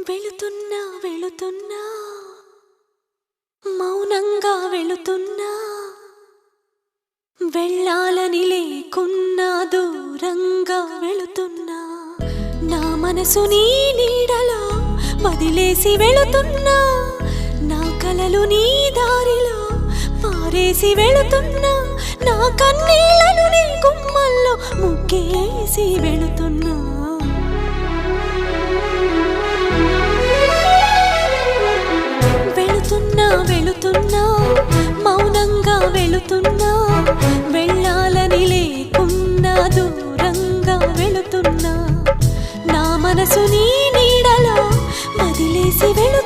వెళుతున్నా వెళుతున్నా మౌనంగా వెళుతున్నా వెళ్ళాలని లేకున్నా దూరంగా వెళుతున్నా నా మనసు నీ నీడలో వదిలేసి వెళుతున్నా నా కలలు నీ దారిలో పారేసి వెళుతున్నా నా కన్నీళ్లను నీ గుమ్మల్లో ముగ్గేసి వెళుతున్నా వెళుతున్నా వెళుతున్నా మౌనంగా వెళుతున్నా వెళ్ళాలని లేకున్నా దూరంగా వెళుతున్నా నా మనసు నీ నీడలో వదిలేసి వెళుతున్నా